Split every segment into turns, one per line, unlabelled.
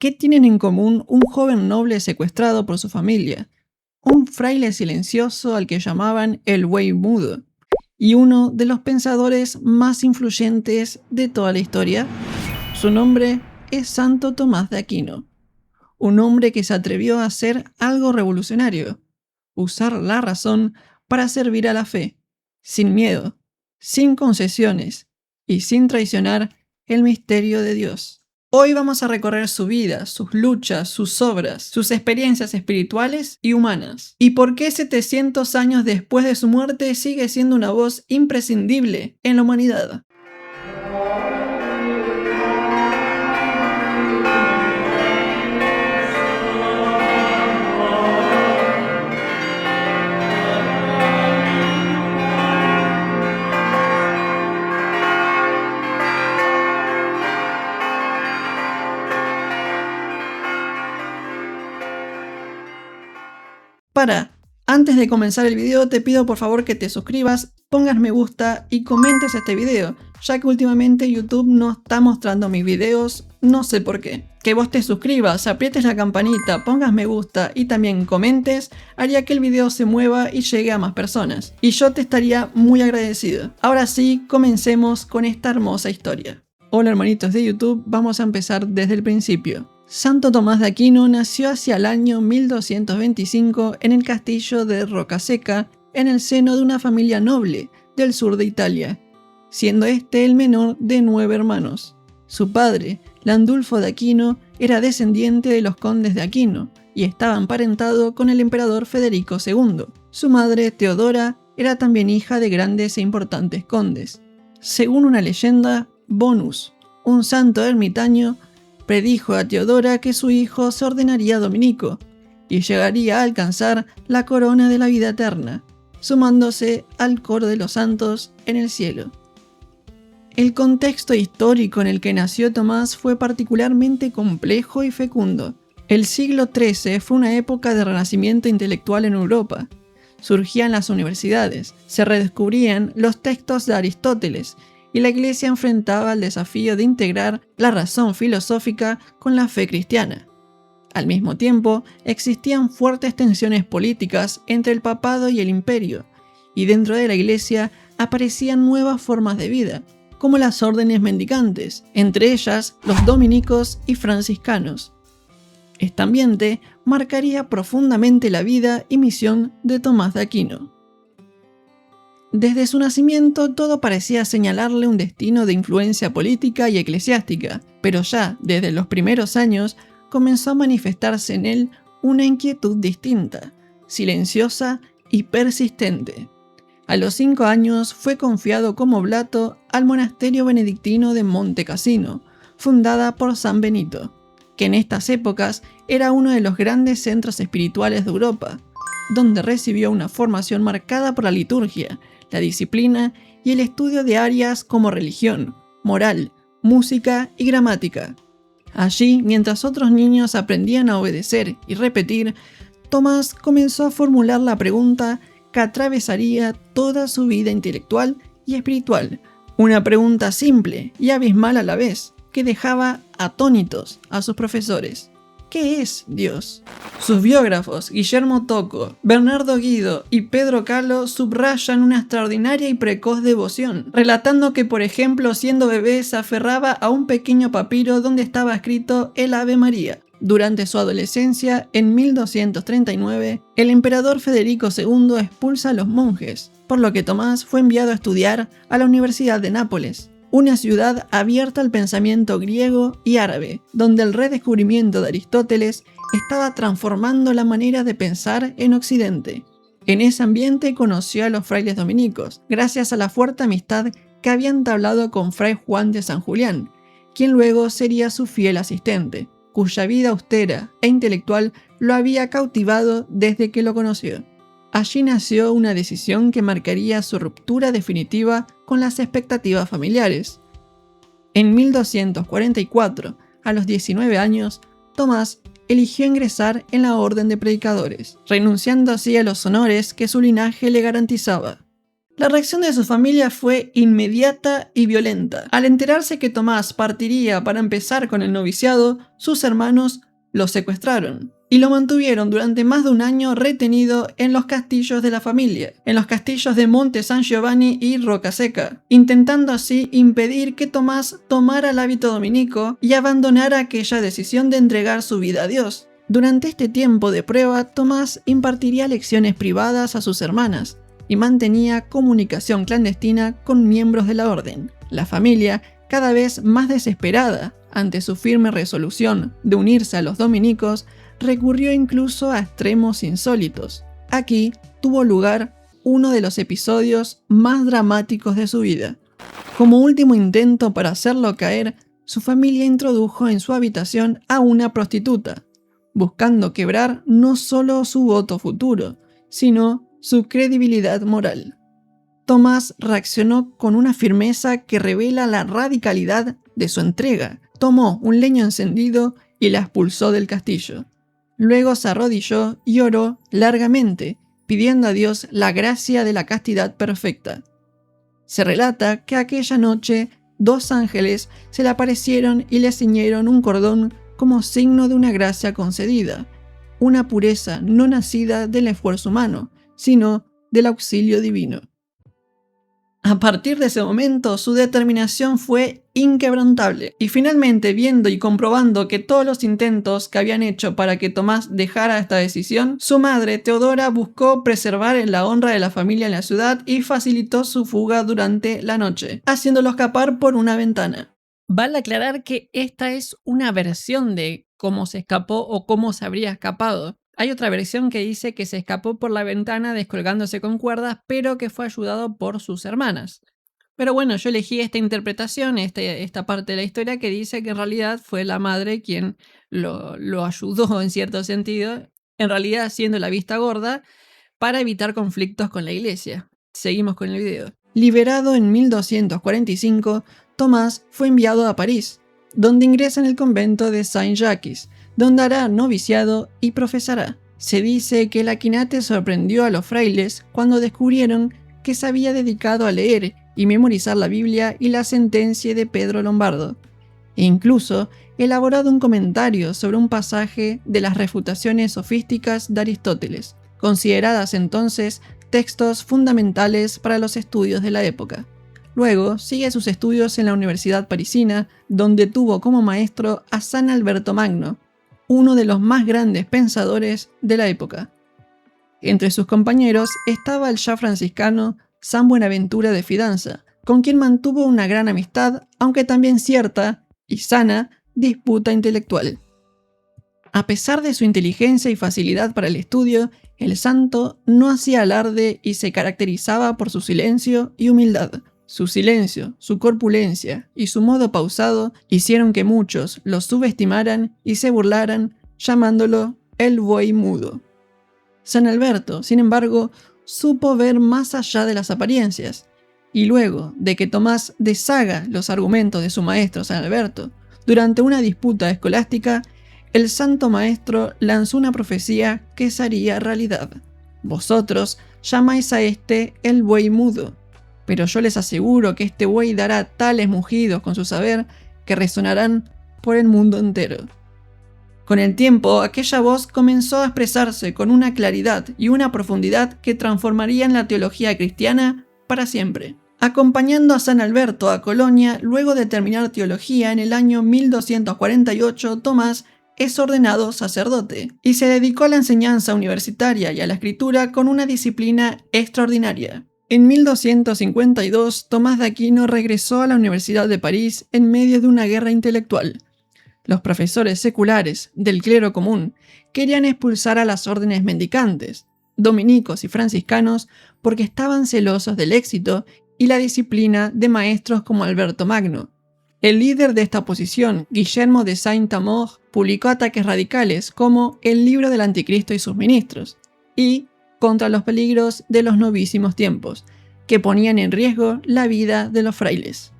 ¿Qué tienen en común un joven noble secuestrado por su familia, un fraile silencioso al que llamaban el Buey Mudo, y uno de los pensadores más influyentes de toda la historia? Su nombre es Santo Tomás de Aquino, un hombre que se atrevió a hacer algo revolucionario: usar la razón para servir a la fe, sin miedo, sin concesiones y sin traicionar el misterio de Dios. Hoy vamos a recorrer su vida, sus luchas, sus obras, sus experiencias espirituales y humanas, y por qué 700 años después de su muerte sigue siendo una voz imprescindible en la humanidad. Antes de comenzar el video te pido por favor que te suscribas, pongas me gusta y comentes este video, ya que últimamente YouTube no está mostrando mis videos, no sé por qué. Que vos te suscribas, aprietes la campanita, pongas me gusta y también comentes haría que el video se mueva y llegue a más personas, y yo te estaría muy agradecido. Ahora sí, comencemos con esta hermosa historia. Hola hermanitos de YouTube, vamos a empezar desde el principio. Santo Tomás de Aquino nació hacia el año 1225 en el castillo de Rocaseca, en el seno de una familia noble del sur de Italia, siendo este el menor de 9 hermanos. Su padre, Landulfo de Aquino, era descendiente de los condes de Aquino y estaba emparentado con el emperador Federico II. Su madre, Teodora, era también hija de grandes e importantes condes. Según una leyenda, Bonus, un santo ermitaño, predijo a Teodora que su hijo se ordenaría dominico y llegaría a alcanzar la corona de la vida eterna, sumándose al coro de los santos en el cielo. El contexto histórico en el que nació Tomás fue particularmente complejo y fecundo. El siglo XIII fue una época de renacimiento intelectual en Europa. Surgían las universidades, se redescubrían los textos de Aristóteles, y la Iglesia enfrentaba el desafío de integrar la razón filosófica con la fe cristiana. Al mismo tiempo, existían fuertes tensiones políticas entre el papado y el imperio, y dentro de la Iglesia aparecían nuevas formas de vida, como las órdenes mendicantes, entre ellas los dominicos y franciscanos. Este ambiente marcaría profundamente la vida y misión de Tomás de Aquino. Desde su nacimiento todo parecía señalarle un destino de influencia política y eclesiástica, pero ya desde los primeros años comenzó a manifestarse en él una inquietud distinta, silenciosa y persistente. A los 5 años fue confiado como oblato al monasterio benedictino de Monte Cassino, fundada por San Benito, que en estas épocas era uno de los grandes centros espirituales de Europa, donde recibió una formación marcada por la liturgia, la disciplina y el estudio de áreas como religión, moral, música y gramática. Allí, mientras otros niños aprendían a obedecer y repetir, Tomás comenzó a formular la pregunta que atravesaría toda su vida intelectual y espiritual. Una pregunta simple y abismal a la vez, que dejaba atónitos a sus profesores. ¿Qué es Dios? Sus biógrafos, Guillermo Tocco, Bernardo Guido y Pedro Calo, subrayan una extraordinaria y precoz devoción, relatando que, por ejemplo, siendo bebé se aferraba a un pequeño papiro donde estaba escrito el Ave María. Durante su adolescencia, en 1239, el emperador Federico II expulsa a los monjes, por lo que Tomás fue enviado a estudiar a la Universidad de Nápoles, una ciudad abierta al pensamiento griego y árabe, donde el redescubrimiento de Aristóteles estaba transformando la manera de pensar en Occidente. En ese ambiente conoció a los frailes dominicos, gracias a la fuerte amistad que había entablado con Fray Juan de San Julián, quien luego sería su fiel asistente, cuya vida austera e intelectual lo había cautivado desde que lo conoció. Allí nació una decisión que marcaría su ruptura definitiva con las expectativas familiares. En 1244, a los 19 años, Tomás eligió ingresar en la Orden de Predicadores, renunciando así a los honores que su linaje le garantizaba. La reacción de su familia fue inmediata y violenta. Al enterarse que Tomás partiría para empezar con el noviciado, sus hermanos lo secuestraron y lo mantuvieron durante más de un año retenido en los castillos de la familia, en los castillos de Monte San Giovanni y Rocaseca, intentando así impedir que Tomás tomara el hábito dominico y abandonara aquella decisión de entregar su vida a Dios. Durante este tiempo de prueba, Tomás impartiría lecciones privadas a sus hermanas y mantenía comunicación clandestina con miembros de la orden. La familia, cada vez más desesperada ante su firme resolución de unirse a los dominicos, recurrió incluso a extremos insólitos. Aquí tuvo lugar uno de los episodios más dramáticos de su vida. Como último intento para hacerlo caer, su familia introdujo en su habitación a una prostituta, buscando quebrar no solo su voto futuro, sino su credibilidad moral. Tomás reaccionó con una firmeza que revela la radicalidad de su entrega. Tomó un leño encendido y la expulsó del castillo. Luego se arrodilló y oró largamente, pidiendo a Dios la gracia de la castidad perfecta. Se relata que aquella noche 2 ángeles se le aparecieron y le ciñeron un cordón como signo de una gracia concedida, una pureza no nacida del esfuerzo humano, sino del auxilio divino. A partir de ese momento, su determinación fue inquebrantable, y finalmente, viendo y comprobando que todos los intentos que habían hecho para que Tomás dejara esta decisión, su madre, Teodora, buscó preservar la honra de la familia en la ciudad y facilitó su fuga durante la noche, haciéndolo escapar por una ventana. Vale aclarar que esta es una versión de cómo se escapó o cómo se habría escapado. Hay otra versión que dice que se escapó por la ventana descolgándose con cuerdas, pero que fue ayudado por sus hermanas. Pero bueno, yo elegí esta interpretación, esta parte de la historia que dice que en realidad fue la madre quien lo ayudó en cierto sentido, en realidad haciendo la vista gorda para evitar conflictos con la iglesia. Seguimos con el video. Liberado en 1245, Tomás fue enviado a París, donde ingresa en el convento de Saint-Jacques, donde hará noviciado y profesará. Se dice que el Aquinate sorprendió a los frailes cuando descubrieron que se había dedicado a leer y memorizar la Biblia y la sentencia de Pedro Lombardo, e incluso elaborado un comentario sobre un pasaje de las refutaciones sofísticas de Aristóteles, consideradas entonces textos fundamentales para los estudios de la época. Luego sigue sus estudios en la Universidad Parisina, donde tuvo como maestro a San Alberto Magno, uno de los más grandes pensadores de la época. Entre sus compañeros estaba el ya franciscano San Buenaventura de Fidanza, con quien mantuvo una gran amistad, aunque también cierta y sana disputa intelectual. A pesar de su inteligencia y facilidad para el estudio, el santo no hacía alarde y se caracterizaba por su silencio y humildad. Su silencio, su corpulencia y su modo pausado hicieron que muchos lo subestimaran y se burlaran, llamándolo el buey mudo. San Alberto, sin embargo, supo ver más allá de las apariencias, y luego de que Tomás deshaga los argumentos de su maestro San Alberto, durante una disputa escolástica, el santo maestro lanzó una profecía que se haría realidad. Vosotros llamáis a este el buey mudo, pero yo les aseguro que este buey dará tales mugidos con su saber que resonarán por el mundo entero. Con el tiempo, aquella voz comenzó a expresarse con una claridad y una profundidad que transformarían la teología cristiana para siempre. Acompañando a San Alberto a Colonia, luego de terminar teología en el año 1248, Tomás es ordenado sacerdote y se dedicó a la enseñanza universitaria y a la escritura con una disciplina extraordinaria. En 1252, Tomás de Aquino regresó a la Universidad de París en medio de una guerra intelectual. Los profesores seculares del clero común querían expulsar a las órdenes mendicantes, dominicos y franciscanos, porque estaban celosos del éxito y la disciplina de maestros como Alberto Magno. El líder de esta oposición, Guillermo de Saint-Amour, publicó ataques radicales como El libro del anticristo y sus ministros, y contra los peligros de los novísimos tiempos, que ponían en riesgo la vida de los frailes.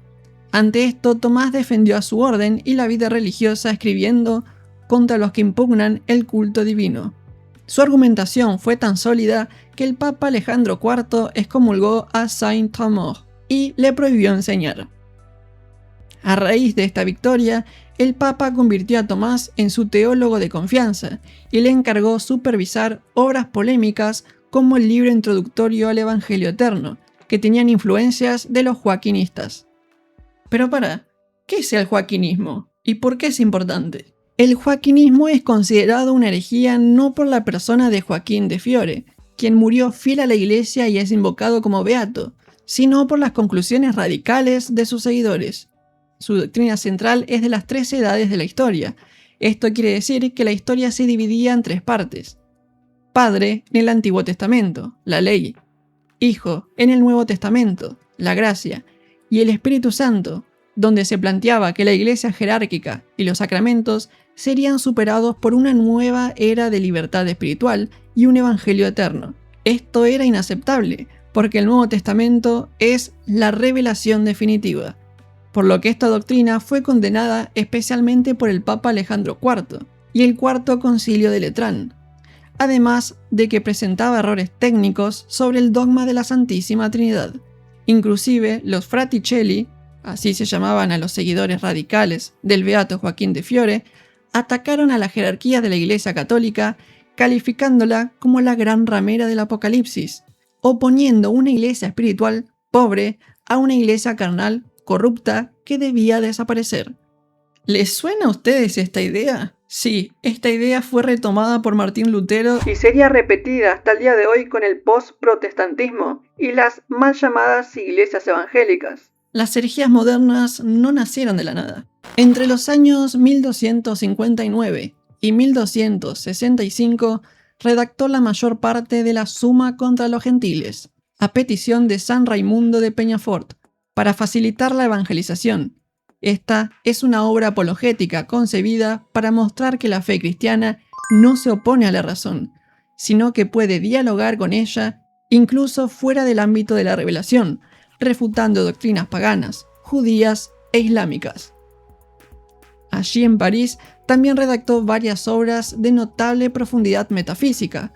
Ante esto, Tomás defendió a su orden y la vida religiosa escribiendo contra los que impugnan el culto divino. Su argumentación fue tan sólida que el Papa Alejandro IV excomulgó a Saint Thomas y le prohibió enseñar. A raíz de esta victoria, el Papa convirtió a Tomás en su teólogo de confianza y le encargó supervisar obras polémicas como el libro introductorio al Evangelio Eterno, que tenían influencias de los joaquinistas. Pero ¿qué es el joaquinismo? ¿Y por qué es importante? El joaquinismo es considerado una herejía no por la persona de Joaquín de Fiore, quien murió fiel a la iglesia y es invocado como beato, sino por las conclusiones radicales de sus seguidores. Su doctrina central es de las 3 edades de la historia. Esto quiere decir que la historia se dividía en 3 partes. Padre en el Antiguo Testamento, la ley. Hijo en el Nuevo Testamento, la gracia. Y el Espíritu Santo, donde se planteaba que la iglesia jerárquica y los sacramentos serían superados por una nueva era de libertad espiritual y un evangelio eterno. Esto era inaceptable, porque el Nuevo Testamento es la revelación definitiva, por lo que esta doctrina fue condenada especialmente por el Papa Alejandro IV y el Cuarto Concilio de Letrán, además de que presentaba errores técnicos sobre el dogma de la Santísima Trinidad. Inclusive los Fraticelli, así se llamaban a los seguidores radicales del beato Joaquín de Fiore, atacaron a la jerarquía de la Iglesia Católica, calificándola como la gran ramera del Apocalipsis, oponiendo una iglesia espiritual pobre a una iglesia carnal corrupta que debía desaparecer. ¿Les suena a ustedes esta idea? Sí, esta idea fue retomada por Martín Lutero y sería repetida hasta el día de hoy con el post-protestantismo y las mal llamadas iglesias evangélicas. Las herejías modernas no nacieron de la nada. Entre los años 1259 y 1265 redactó la mayor parte de la Suma contra los Gentiles, a petición de San Raimundo de Peñafort, para facilitar la evangelización. Esta es una obra apologética concebida para mostrar que la fe cristiana no se opone a la razón, sino que puede dialogar con ella incluso fuera del ámbito de la revelación, refutando doctrinas paganas, judías e islámicas. Allí en París también redactó varias obras de notable profundidad metafísica,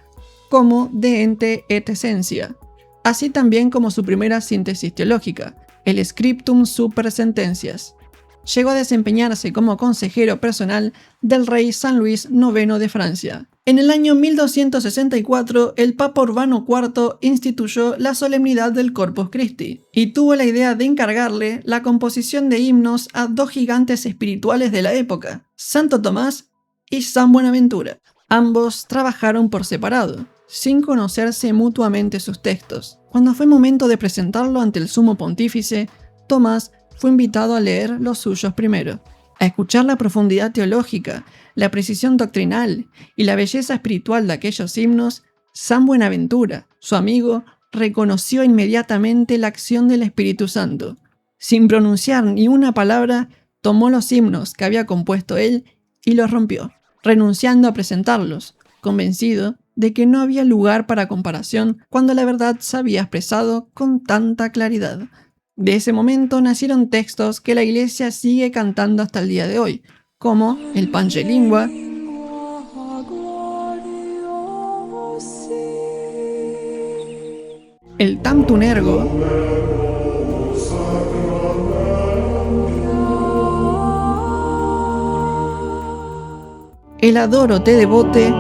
como De Ente et Essentia, así también como su primera síntesis teológica, el Scriptum Super Sententias. Llegó a desempeñarse como consejero personal del rey San Luis IX de Francia. En el año 1264, el Papa Urbano IV instituyó la solemnidad del Corpus Christi y tuvo la idea de encargarle la composición de himnos a 2 gigantes espirituales de la época, Santo Tomás y San Buenaventura. Ambos trabajaron por separado, sin conocerse mutuamente sus textos. Cuando fue momento de presentarlo ante el sumo pontífice, Tomás fue invitado a leer los suyos primero, a escuchar la profundidad teológica, la precisión doctrinal y la belleza espiritual de aquellos himnos. San Buenaventura, su amigo, reconoció inmediatamente la acción del Espíritu Santo. Sin pronunciar ni una palabra, tomó los himnos que había compuesto él y los rompió, renunciando a presentarlos, convencido de que no había lugar para comparación cuando la verdad se había expresado con tanta claridad. De ese momento nacieron textos que la Iglesia sigue cantando hasta el día de hoy, como el Pange Lingua, el Tantum Ergo, el Adoro te devote,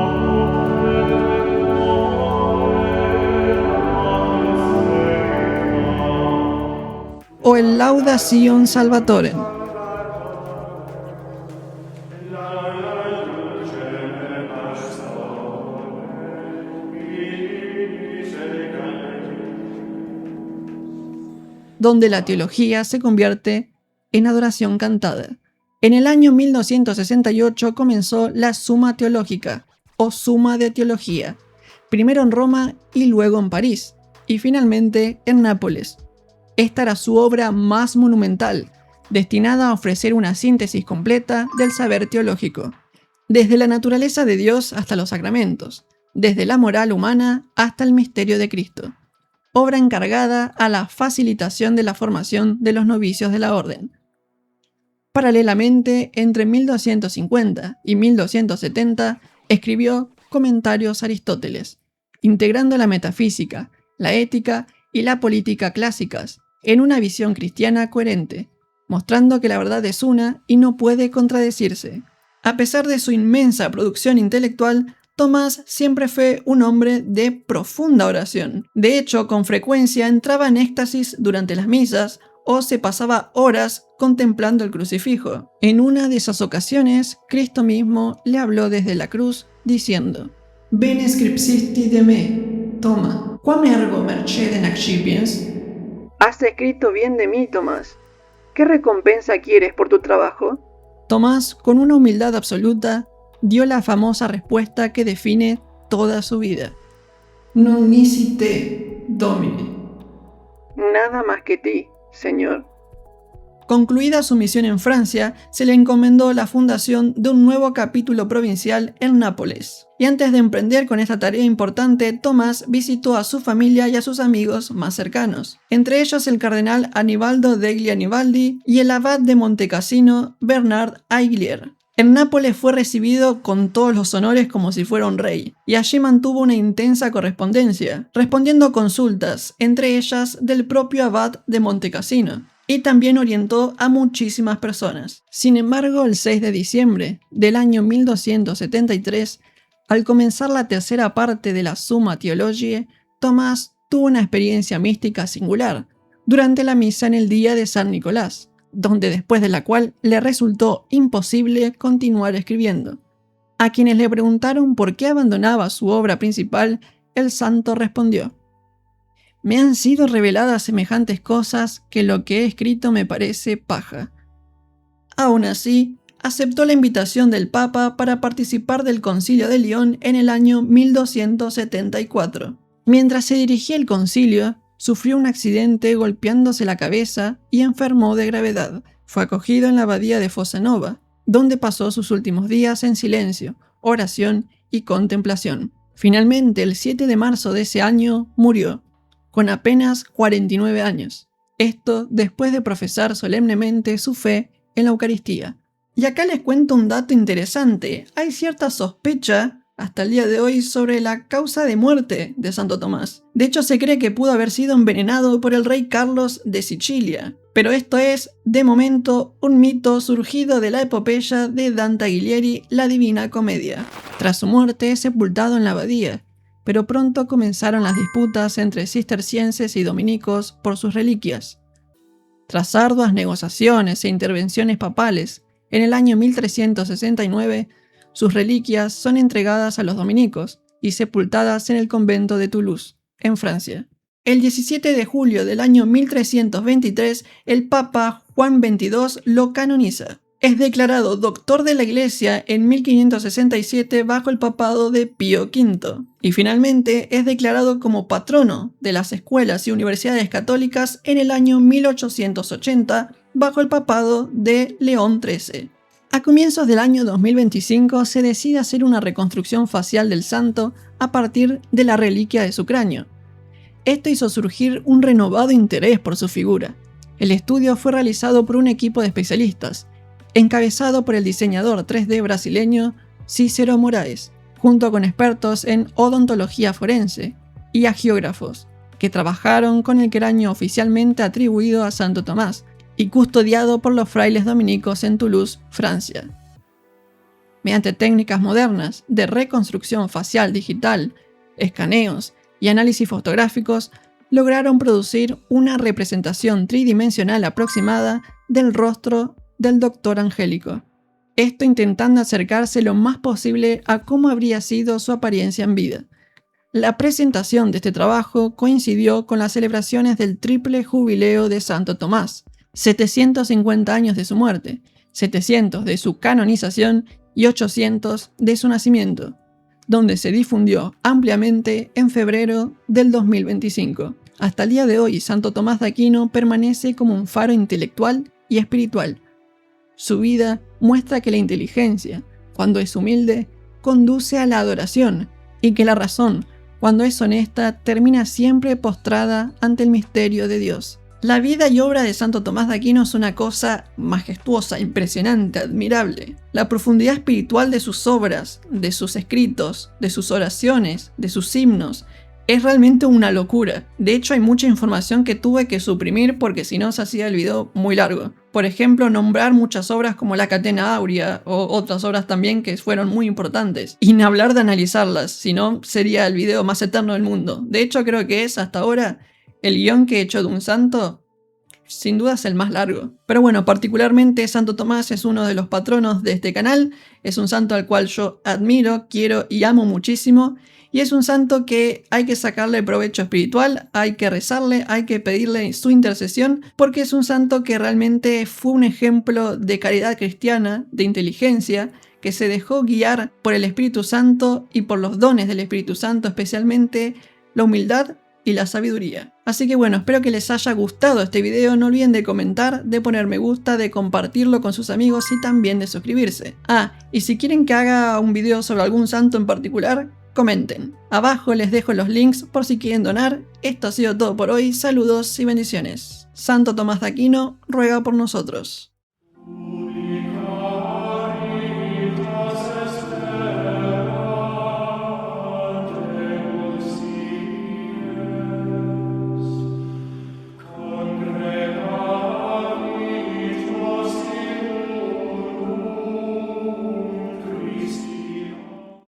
o el Laudación Salvatorem. Donde la teología se convierte en adoración cantada. En el año 1268 comenzó la Suma Teológica, o Suma de Teología, primero en Roma y luego en París, y finalmente en Nápoles. Esta era su obra más monumental, destinada a ofrecer una síntesis completa del saber teológico, desde la naturaleza de Dios hasta los sacramentos, desde la moral humana hasta el misterio de Cristo. Obra encargada a la facilitación de la formación de los novicios de la orden. Paralelamente, entre 1250 y 1270, escribió Comentarios Aristóteles, integrando la metafísica, la ética y la política clásicas en una visión cristiana coherente, mostrando que la verdad es una y no puede contradecirse. A pesar de su inmensa producción intelectual, Tomás siempre fue un hombre de profunda oración. De hecho, con frecuencia entraba en éxtasis durante las misas o se pasaba horas contemplando el crucifijo. En una de esas ocasiones, Cristo mismo le habló desde la cruz, diciendo: «Bene scripsisti de me, Toma, quam ergo mercedem accipiens?» «Has escrito bien de mí, Tomás. ¿Qué recompensa quieres por tu trabajo?» Tomás, con una humildad absoluta, dio la famosa respuesta que define toda su vida: «Non nisi te, Domine». «Nada más que ti, Señor». Concluida su misión en Francia, se le encomendó la fundación de un nuevo capítulo provincial en Nápoles. Y antes de emprender con esta tarea importante, Tomás visitó a su familia y a sus amigos más cercanos, entre ellos el cardenal Anibaldo degli Anibaldi y el abad de Montecassino, Bernard Aiguier. En Nápoles fue recibido con todos los honores como si fuera un rey, y allí mantuvo una intensa correspondencia, respondiendo a consultas, entre ellas del propio abad de Montecassino, y también orientó a muchísimas personas. Sin embargo, el 6 de diciembre del año 1273, al comenzar la tercera parte de la Summa Theologiae, Tomás tuvo una experiencia mística singular durante la misa en el día de San Nicolás, donde después de la cual le resultó imposible continuar escribiendo. A quienes le preguntaron por qué abandonaba su obra principal, el santo respondió: «Me han sido reveladas semejantes cosas que lo que he escrito me parece paja». Aún así, aceptó la invitación del Papa para participar del Concilio de León en el año 1274. Mientras se dirigía al concilio, sufrió un accidente golpeándose la cabeza y enfermó de gravedad. Fue acogido en la abadía de Fossanova, donde pasó sus últimos días en silencio, oración y contemplación. Finalmente, el 7 de marzo de ese año, murió, con apenas 49 años. Esto después de profesar solemnemente su fe en la Eucaristía. Y acá les cuento un dato interesante. Hay cierta sospecha hasta el día de hoy sobre la causa de muerte de Santo Tomás. De hecho, se cree que pudo haber sido envenenado por el rey Carlos de Sicilia. Pero esto es, de momento, un mito surgido de la epopeya de Dante Alighieri, La Divina Comedia. Tras su muerte es sepultado en la abadía, pero pronto comenzaron las disputas entre cistercienses y dominicos por sus reliquias. Tras arduas negociaciones e intervenciones papales, en el año 1369, sus reliquias son entregadas a los dominicos y sepultadas en el convento de Toulouse, en Francia. El 17 de julio del año 1323, el Papa Juan XXII lo canoniza. Es declarado doctor de la Iglesia en 1567 bajo el papado de Pío V. Y finalmente es declarado como patrono de las escuelas y universidades católicas en el año 1880 bajo el papado de León XIII. A comienzos del año 2025 se decide hacer una reconstrucción facial del santo a partir de la reliquia de su cráneo. Esto hizo surgir un renovado interés por su figura. El estudio fue realizado por un equipo de especialistas, encabezado por el diseñador 3D brasileño Cícero Moraes, junto con expertos en odontología forense y agiógrafos, que trabajaron con el cráneo oficialmente atribuido a Santo Tomás y custodiado por los frailes dominicos en Toulouse, Francia. Mediante técnicas modernas de reconstrucción facial digital, escaneos y análisis fotográficos, lograron producir una representación tridimensional aproximada del rostro del Doctor Angélico. Esto intentando acercarse lo más posible a cómo habría sido su apariencia en vida. La presentación de este trabajo coincidió con las celebraciones del triple jubileo de Santo Tomás, 750 años de su muerte, 700 de su canonización y 800 de su nacimiento, donde se difundió ampliamente en febrero del 2025. Hasta el día de hoy, Santo Tomás de Aquino permanece como un faro intelectual y espiritual. Su vida muestra que la inteligencia, cuando es humilde, conduce a la adoración, y que la razón, cuando es honesta, termina siempre postrada ante el misterio de Dios. La vida y obra de Santo Tomás de Aquino es una cosa majestuosa, impresionante, admirable. La profundidad espiritual de sus obras, de sus escritos, de sus oraciones, de sus himnos, es realmente una locura. De hecho, hay mucha información que tuve que suprimir porque si no se hacía el video muy largo. Por ejemplo, nombrar muchas obras como la Catena Áurea o otras obras también que fueron muy importantes. Y ni hablar de analizarlas, si no sería el video más eterno del mundo. De hecho, creo que es hasta ahora el guión que he hecho de un santo. Sin duda es el más largo. Pero bueno, particularmente Santo Tomás es uno de los patronos de este canal. Es un santo al cual yo admiro, quiero y amo muchísimo. Y es un santo que hay que sacarle provecho espiritual, hay que rezarle, hay que pedirle su intercesión, porque es un santo que realmente fue un ejemplo de caridad cristiana, de inteligencia, que se dejó guiar por el Espíritu Santo y por los dones del Espíritu Santo, especialmente la humildad y la sabiduría. Así que bueno, espero que les haya gustado este video, no olviden de comentar, de poner me gusta, de compartirlo con sus amigos y también de suscribirse. Y si quieren que haga un video sobre algún santo en particular, comenten. Abajo les dejo los links por si quieren donar. Esto ha sido todo por hoy, saludos y bendiciones. Santo Tomás de Aquino ruega por nosotros.